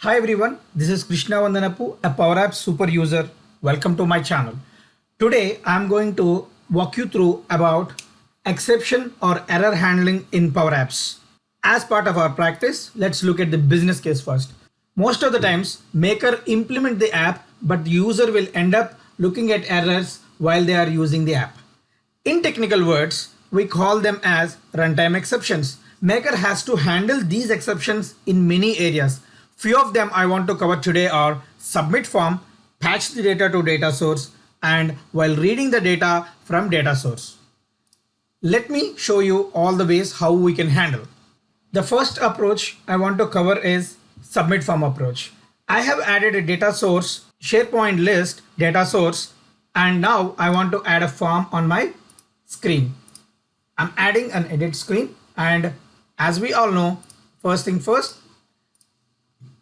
Hi everyone, this is Krishna Vandanapu, a Power Apps super user. Welcome to my channel. Today I am going to walk you through about exception or error handling in Power Apps. As part of our practice, let's look at the business case first. Most of the times, maker implement the app, but the user will end up looking at errors while they are using the app. In technical words, we call them as runtime exceptions. Maker has to handle these exceptions in many areas. Few of them I want to cover today are submit form, patch the data to data source, and while reading the data from data source. Let me show you all the ways how we can handle. The first approach I want to cover is submit form approach. I have added a data source, SharePoint list data source, and now I want to add a form on my screen. I'm adding an edit screen, and as we all know, first thing first,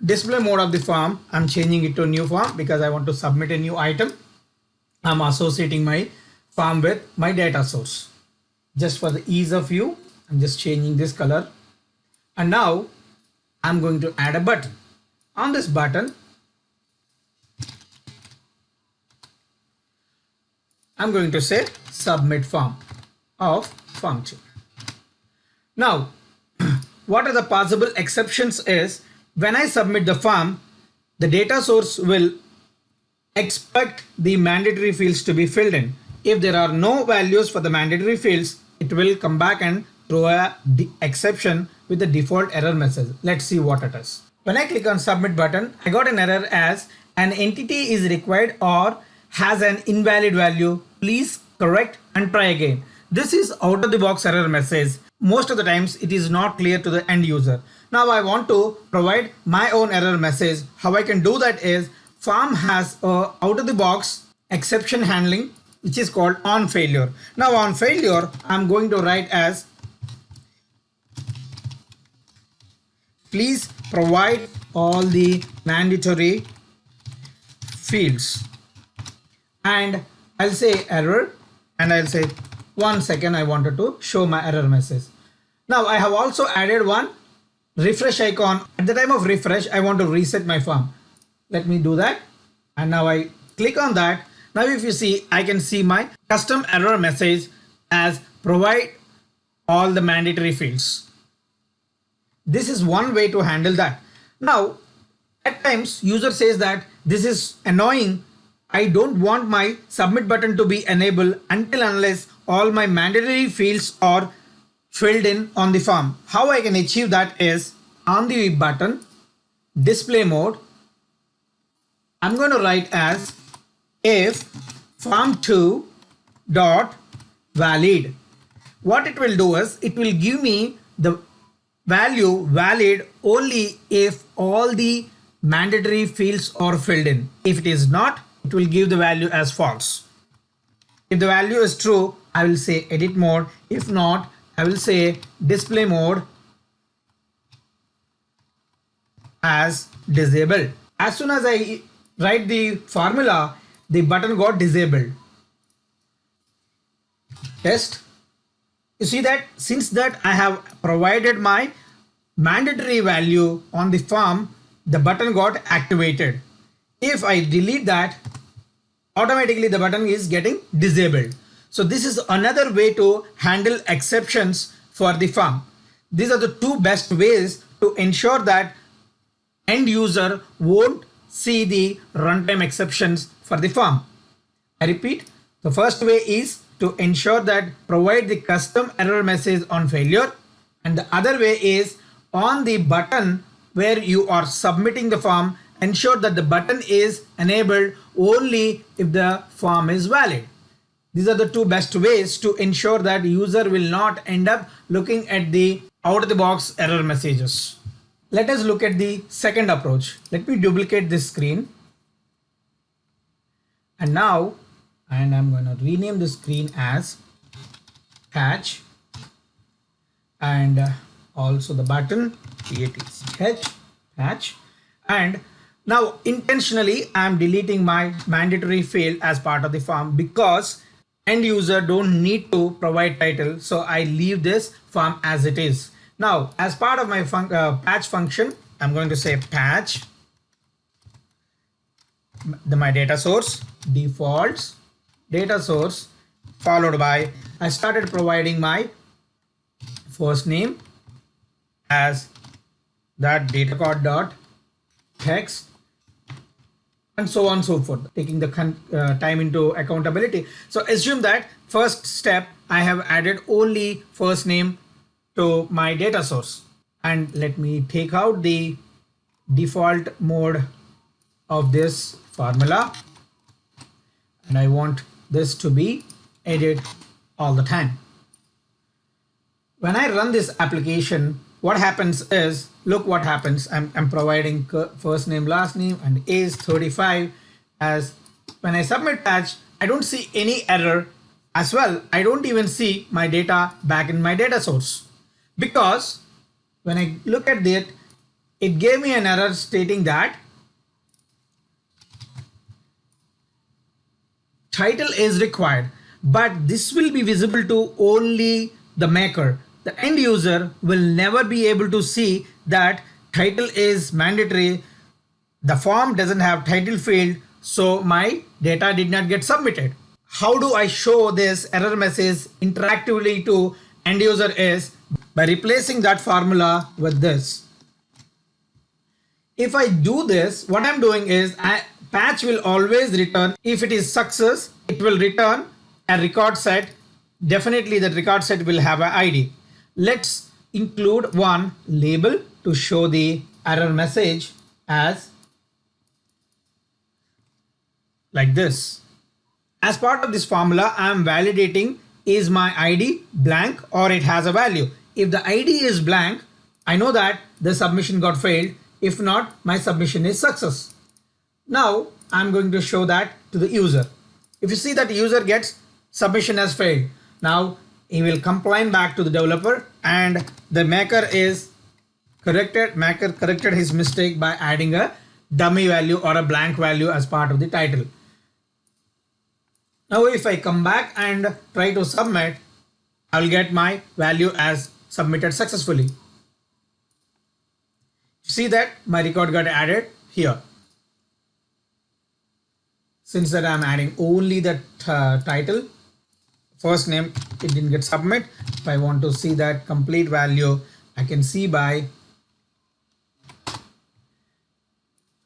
display mode of the form, I'm changing it to new form because I want to submit a new item. I'm associating my form with my data source. Just for the ease of you, I'm just changing this color. And now I'm going to add a button. On this button, I'm going to say submit form of form 2. Now, what are the possible exceptions is when I submit the form, the data source will expect the mandatory fields to be filled in. If there are no values for the mandatory fields, it will come back and throw a exception with the default error message. Let's see what it is. When I click on submit button, I got an error as an entity is required or has an invalid value. Please correct and try again. This is out of the box error message. Most of the times it is not clear to the end user. Now I want to provide my own error message. How I can do that is form has a out of the box exception handling which is called on failure. Now on failure I'm going to write as please provide all the mandatory fields, and I'll say error and I'll say 1 second I wanted to show my error message. Now I have also added one refresh icon. At the time of refresh I want to reset my form. Let me do that, and now I click on that. Now if you see, I can see my custom error message as provide all the mandatory fields. This is one way to handle that. Now at times user says that this is annoying, I don't want my submit button to be enabled until unless all my mandatory fields are filled in on the form. How I can achieve that is on the button display mode, I'm going to write as if form2 dot valid. What it will do is it will give me the value valid only if all the mandatory fields are filled in. If it is not, it will give the value as false. If the value is true, I will say edit mode. If not, I will say display mode as disabled. As soon as I write the formula, the button got disabled. Test. You see that since that I have provided my mandatory value on the form, the button got activated. If I delete that, automatically the button is getting disabled. So this is another way to handle exceptions for the form. These are the two best ways to ensure that end user won't see the runtime exceptions for the form. I repeat, the first way is to ensure that provide the custom error message on failure, and the other way is on the button where you are submitting the form, ensure that the button is enabled only if the form is valid. These are the two best ways to ensure that user will not end up looking at the out of the box error messages. Let us look at the second approach. Let me duplicate this screen. And now, I'm going to rename the screen as patch, and also the button patch. And now intentionally I'm deleting my mandatory field as part of the form because end user don't need to provide title, so I leave this form as it is. Now as part of my patch function, I'm going to say patch my data source, defaults, data source, followed by, I started providing my first name as that data code dot text, and so on and so forth, taking the time into accountability. So assume that first step, I have added only first name to my data source. And let me take out the default mode of this formula. And I want this to be edited all the time. When I run this application, what happens is, look what happens. I'm providing first name, last name, and age 35. As when I submit patch, I don't see any error. As well, I don't even see my data back in my data source, because when I look at it, it gave me an error stating that title is required, but this will be visible to only the maker. The end user will never be able to see that title is mandatory. The form doesn't have title field, so my data did not get submitted. How do I show this error message interactively to end user is by replacing that formula with this. If I do this, what I'm doing is patch will always return. If it is success, it will return a record set. Definitely that record set will have an ID. Let's include one label to show the error message as like this. As part of this formula, I am validating, is my ID blank or it has a value. If the ID is blank, I know that the submission got failed. If not, my submission is success. Now I'm going to show that to the user. If you see that the user gets submission has failed, now he will complain back to the developer, and the maker corrected his mistake by adding a dummy value or a blank value as part of the title. Now if I come back and try to submit, I'll get my value as submitted successfully. See that my record got added here. Since that I'm adding only the title, first name, it didn't get submit. If I want to see that complete value, I can see by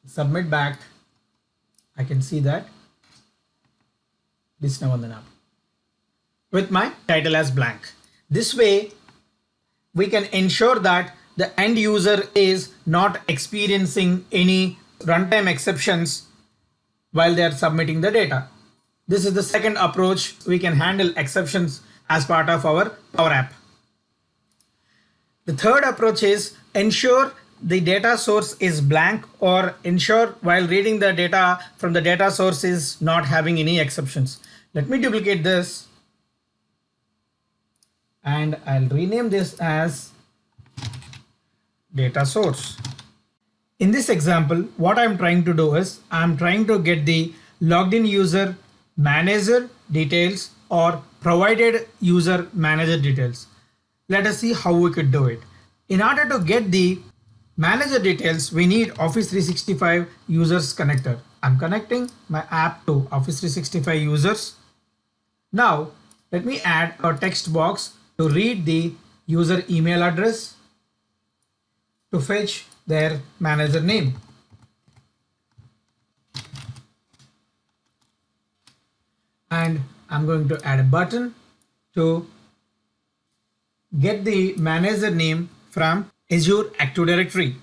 submit back. I can see that Vishnavandana with my title as blank. This way we can ensure that the end user is not experiencing any runtime exceptions while they are submitting the data. This is the second approach. We can handle exceptions as part of our Power App. The third approach is ensure the data source is blank, or ensure while reading the data from the data source is not having any exceptions. Let me duplicate this and I'll rename this as data source. In this example, what I'm trying to do is I'm trying to get the logged in user manager details or provided user manager details. Let us see how we could do it. In order to get the manager details, we need Office 365 users connector. I'm connecting my app to Office 365 users. Now let me add a text box to read the user email address to fetch their manager name. And I'm going to add a button to get the manager name from Azure Active Directory.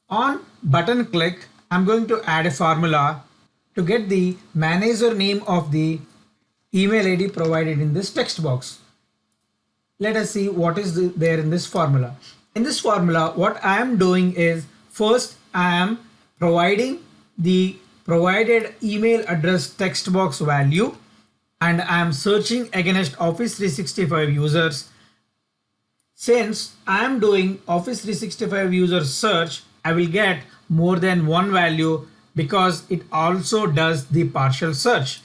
On button click, I'm going to add a formula to get the manager name of the email ID provided in this text box. Let us see what is there in this formula. In this formula, what I am doing is, first I am providing the provided email address text box value, and I am searching against Office 365 users. Since I am doing Office 365 user search, I will get more than one value because it also does the partial search.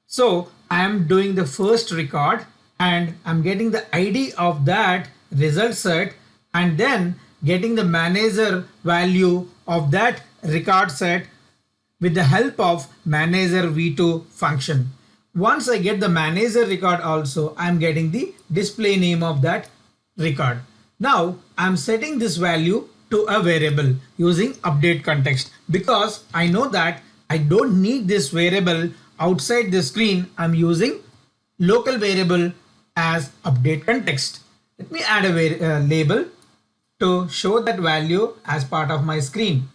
So I am doing the first record and I'm getting the ID of that result set and then getting the manager value of that record set with the help of manager v2 function. Once I get the manager record also, I'm getting the display name of that record. Now I'm setting this value to a variable using update context because I know that I don't need this variable outside the screen. I'm using local variable as update context. Let me add a label to show that value as part of my screen.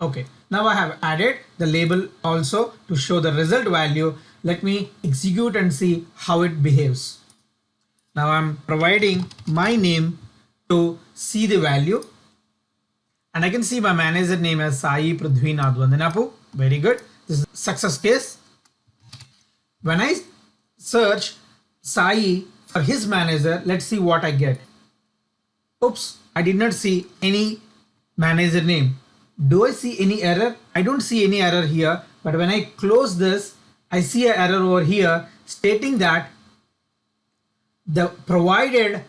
Okay, now I have added the label also to show the result value. Let me execute and see how it behaves. Now I'm providing my name to see the value, and I can see my manager name as Sai Prithvinath Vandanapu. Very good. This is success case. When I search Sai for his manager, let's see what I get. Oops, I did not see any manager name. Do I see any error? I don't see any error here, but when I close this, I see an error over here stating that the provided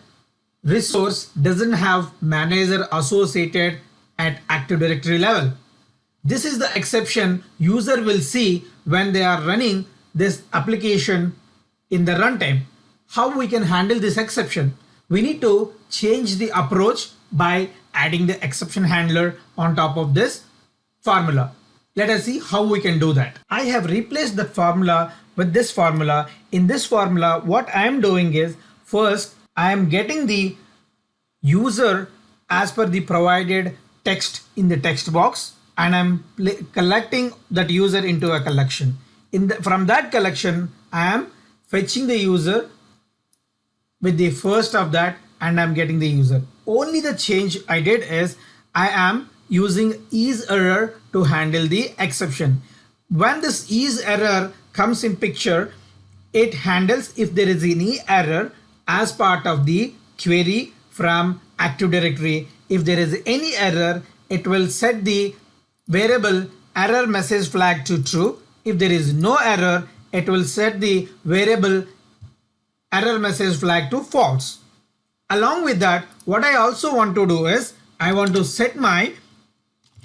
resource doesn't have manager associated at Active Directory level. This is the exception user will see when they are running this application in the runtime. How we can handle this exception? We need to change the approach by adding the exception handler on top of this formula. Let us see how we can do that. I have replaced the formula with this formula. In this formula, what I am doing is, first I am getting the user as per the provided text in the text box, and I'm collecting that user into a collection. From that collection, I am fetching the user with the first of that, and I'm getting the user. Only the change I did is I am using isError to handle the exception. When this isError comes in picture, it handles if there is any error as part of the query from Active Directory. If there is any error, it will set the variable error message flag to true. If there is no error, it will set the variable error message flag to false. Along with that, what I also want to do is I want to set my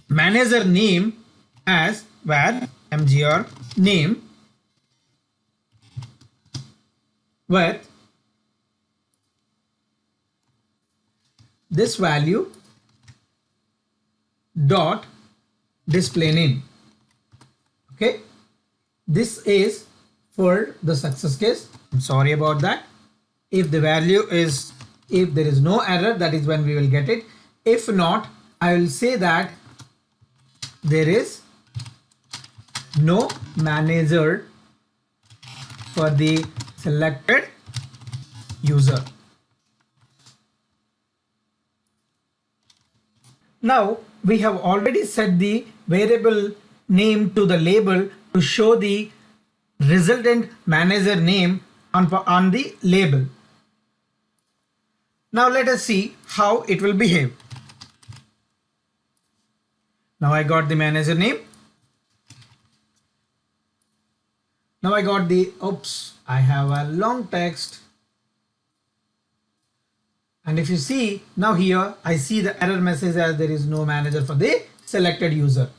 manager name as var mgr name with this value dot display name. Okay, this is for the success case. I'm sorry about that. If the value is, if there is no error, that is when we will get it. If not, I will say that there is no manager for the selected user. Now we have already set the variable name to the label to show the resultant manager name on the label. Now let us see how it will behave. Now I got the manager name. Now I got the, oops, I have a long text. And if you see now here, I see the error message as there is no manager for the selected user.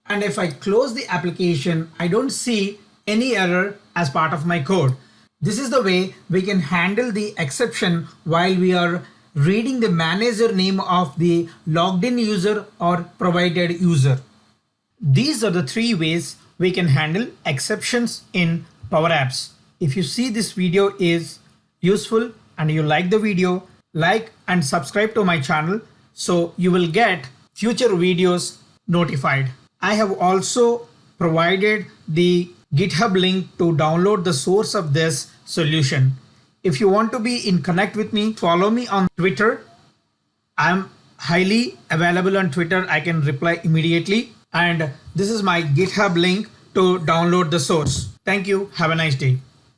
And if I close the application, I don't see any error as part of my code. This is the way we can handle the exception while we are reading the manager name of the logged in user or provided user. These are the three ways we can handle exceptions in Power Apps. If you see this video is useful and you like the video, like and subscribe to my channel so you will get future videos notified. I have also provided the GitHub link to download the source of this solution. If you want to be in connect with me, follow me on Twitter. I'm highly available on Twitter. I can reply immediately. And this is my GitHub link to download the source. Thank you. Have a nice day.